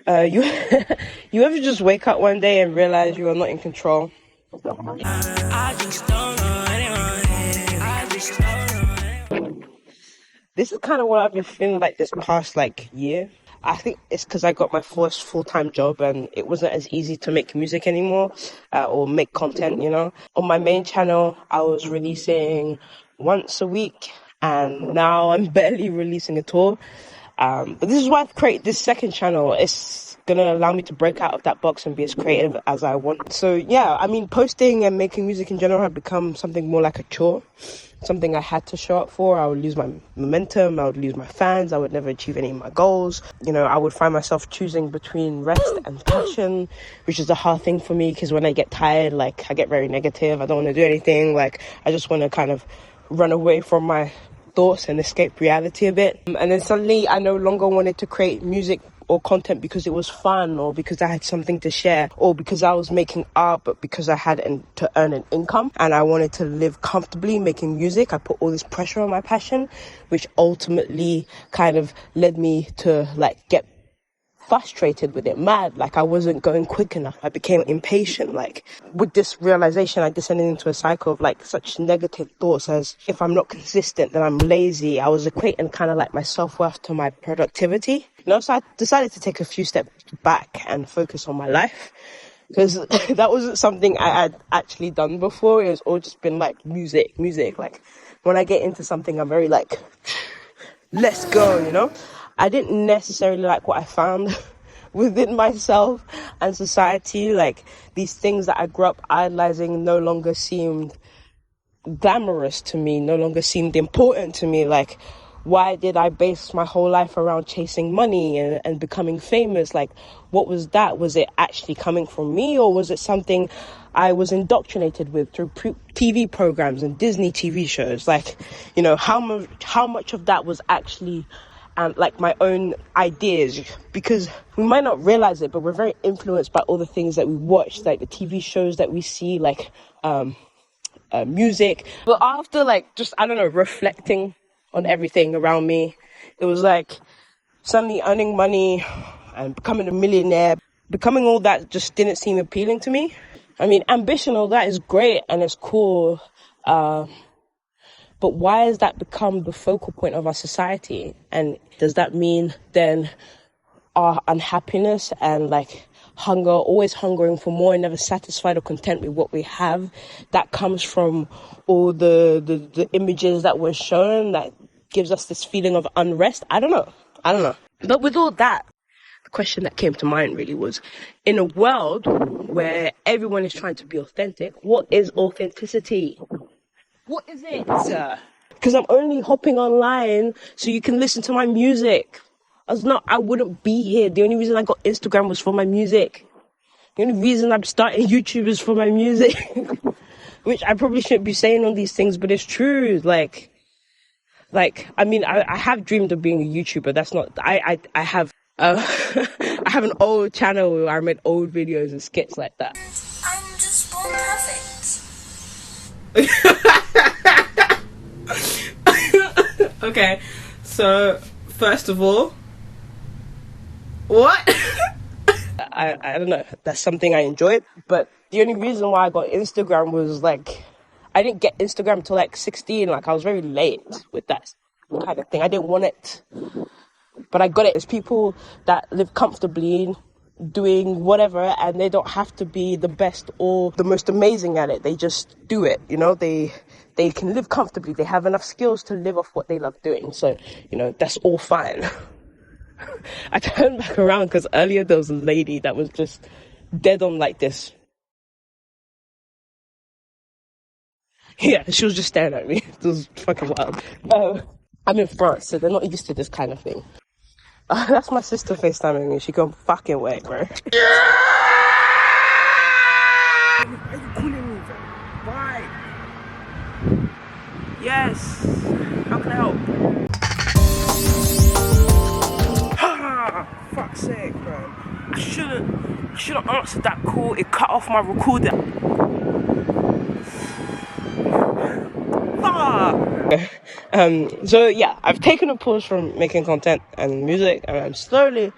You you ever just wake up one day and realize you are not in control? This is kind of what I've been feeling like this past like year. I think it's because I got my first full-time job and it wasn't as easy to make music anymore, or make content, On my main channel, I was releasing once a week and now I'm barely releasing at all. But this is why I've created this second channel. It's gonna allow me to break out of that box and be as creative as I want. So yeah, I mean, posting and making music in general had become something more like a chore, something I had to show up for. I would lose my momentum, I would lose my fans, I would never achieve any of my goals. I would find myself choosing between rest and passion, which is a hard thing for me because when I get tired, like, I get very negative. I don't want to do anything. Like, I just want to kind of run away from my thoughts and escape reality a bit. And then suddenly I no longer wanted to create music or content because it was fun or because I had something to share or because I was making art, but because I had to earn an income and I wanted to live comfortably making music. I put all this pressure on my passion, which ultimately kind of led me to like get frustrated with it, mad, like I wasn't going quick enough. I became impatient. Like, with this realization, I descended into a cycle of like such negative thoughts as if I'm not consistent, then I'm lazy. I was equating kind of like my self-worth to my productivity, so I decided to take a few steps back and focus on my life, because that wasn't something I had actually done before. It was all just been like music. Like, when I get into something, I'm very like, let's go. I didn't necessarily like what I found within myself and society. Like, these things that I grew up idolizing no longer seemed glamorous to me, no longer seemed important to me. Like, why did I base my whole life around chasing money and becoming famous? Like, what was that? Was it actually coming from me, or was it something I was indoctrinated with through TV programs and Disney TV shows? Like, how much of that was actually like my own ideas? Because we might not realize it, but we're very influenced by all the things that we watch, like the TV shows that we see, like music. But after like just, I don't know, reflecting on everything around me, it was like suddenly earning money and becoming a millionaire, becoming all that just didn't seem appealing to me. I mean, ambition, all that is great and it's cool, but why has that become the focal point of our society? And does that mean then our unhappiness and like hunger, always hungering for more and never satisfied or content with what we have, that comes from all the images that we're shown that gives us this feeling of unrest? I don't know. But with all that, the question that came to mind really was, in a world where everyone is trying to be authentic, what is authenticity? What is it? Because I'm only hopping online so you can listen to my music. I wouldn't be here. The only reason I got Instagram was for my music. The only reason I'm starting YouTube is for my music. Which I probably shouldn't be saying all these things, but it's true. Like, I mean, I have dreamed of being a YouTuber. That's not, I have, I have an old channel where I made old videos and skits like that. I'm just born perfect. Okay, so first of all, what? I don't know, that's something I enjoyed, but the only reason why I got Instagram was like, I didn't get Instagram till like 16, like I was very late with that kind of thing. I didn't want it, but I got it. There's people that live comfortably doing whatever and they don't have to be the best or the most amazing at it. They just do it, they can live comfortably. They have enough skills to live off what they love doing. So, that's all fine. I turned back around because earlier there was a lady that was just dead on like this. Yeah, she was just staring at me. It was fucking wild. I'm in France, so they're not used to this kind of thing. That's my sister FaceTiming me. She gone fucking wait, bro. Why are you calling me, bro? Why? Yes. How can I help? Fuck's sake, bro. I shouldn't answered that call. It cut off my recorder. So yeah, I've taken a pause from making content and music, and I'm slowly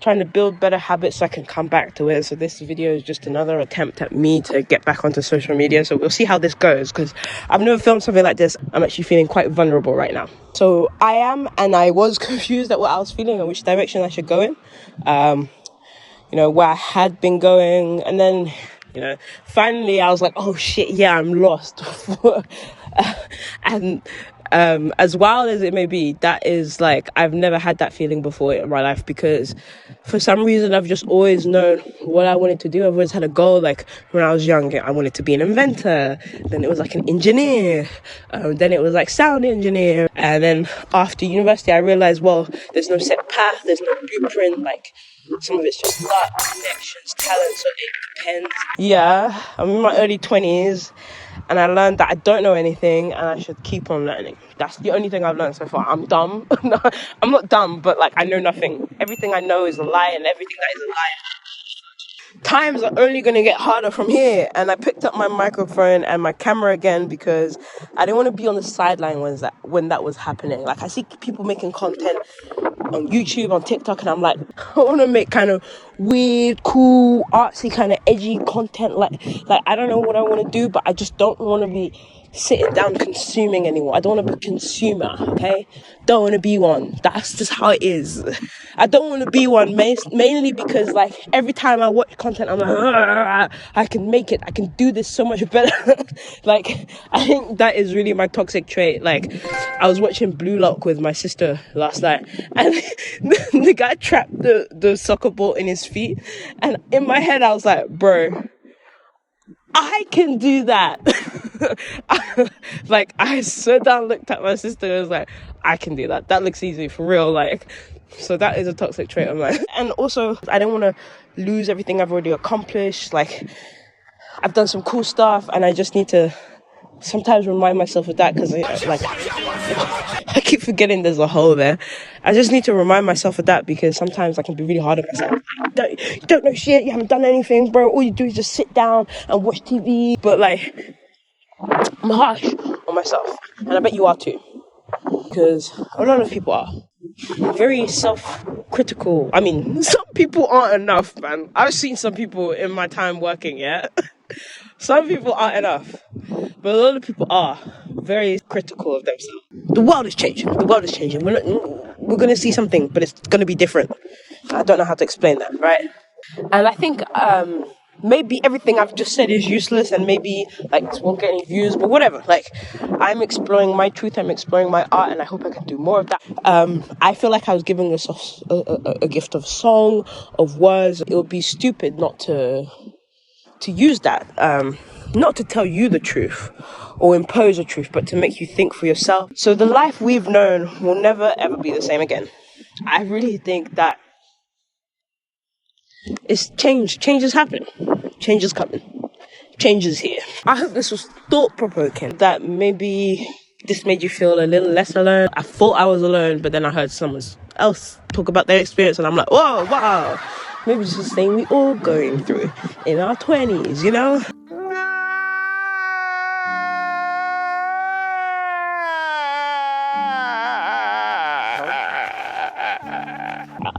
trying to build better habits so I can come back to it. So this video is just another attempt at me to get back onto social media. So we'll see how this goes, because I've never filmed something like this. I'm actually feeling quite vulnerable right now. So I am, and I was confused at what I was feeling and which direction I should go in. Where I had been going, and then, finally I was like, oh shit, yeah, I'm lost. And as wild as it may be, that is like, I've never had that feeling before in my life, because for some reason I've just always known what I wanted to do. I've always had a goal. Like when I was young, I wanted to be an inventor, then it was like an engineer, then it was like sound engineer, and then after university I realized, well, there's no set path, there's no blueprint. Like some of it's just luck, connections, talent, so it depends. Yeah, I'm in my early 20s, and I learned that I don't know anything and I should keep on learning. That's the only thing I've learned so far. I'm dumb. No, I'm not dumb, but like I know nothing. Everything I know is a lie, and everything that is a lie. Times are only going to get harder from here. And I picked up my microphone and my camera again because I didn't want to be on the sideline when that was happening. Like I see people making content on YouTube, on TikTok, and I'm like, I want to make kind of weird, cool, artsy, kind of edgy content. Like I don't know what I want to do, but I just don't want to be sitting down consuming anymore. I don't want to be a consumer, okay? Don't want to be one. That's just how it is. I don't want to be one, mainly because like every time I watch content, I'm like, I can make it. I can do this so much better. Like I think that is really my toxic trait. Like I was watching Blue Lock with my sister last night, and the guy trapped the soccer ball in his feet, and in my head I was like, bro, I can do that. Like I sat down, looked at my sister, and was like, I can do that. That looks easy for real. Like, so that is a toxic trait of mine. And also, I don't want to lose everything I've already accomplished. Like, I've done some cool stuff, and I just need to sometimes remind myself of that, because I keep forgetting there's a hole there. I just need to remind myself of that, because sometimes I can be really hard on myself. You don't know shit, you haven't done anything, bro. All you do is just sit down and watch TV. But like, I'm harsh on myself, and I bet you are too, because a lot of people are very self-critical. I mean, some people aren't enough, man. I've seen some people in my time working, yeah. Some people aren't enough, but a lot of people are very critical of themselves. The world is changing. The world is changing. We're going to see something, but it's going to be different. I don't know how to explain that, right? And I think maybe everything I've just said is useless, and maybe like this won't get any views, but whatever. Like, I'm exploring my truth, I'm exploring my art, and I hope I can do more of that. I feel like I was giving a gift of song, of words. It would be stupid not to use that, not to tell you the truth or impose a truth, but to make you think for yourself. So the life we've known will never ever be the same again. I really think that it's change. Change is happening. Change is coming. Change is here. I hope this was thought-provoking, that maybe this made you feel a little less alone. I thought I was alone, but then I heard someone else talk about their experience, and I'm like, whoa, wow. Maybe it's the thing we all going through in our 20s, you know?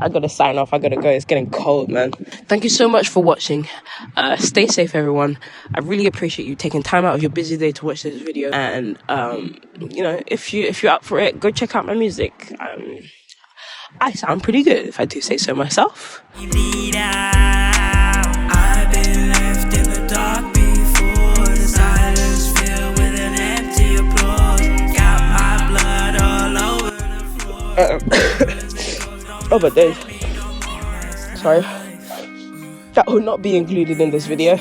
I gotta sign off. I gotta go. It's getting cold, man. Thank you so much for watching. Stay safe, everyone. I really appreciate you taking time out of your busy day to watch this video. And if you're up for it, go check out my music. I sound pretty good, if I do say so myself. I've been left in the dark before. The silence filled with an empty applause. Got my blood all over the floor. Oh, but there's... Sorry. That will not be included in this video.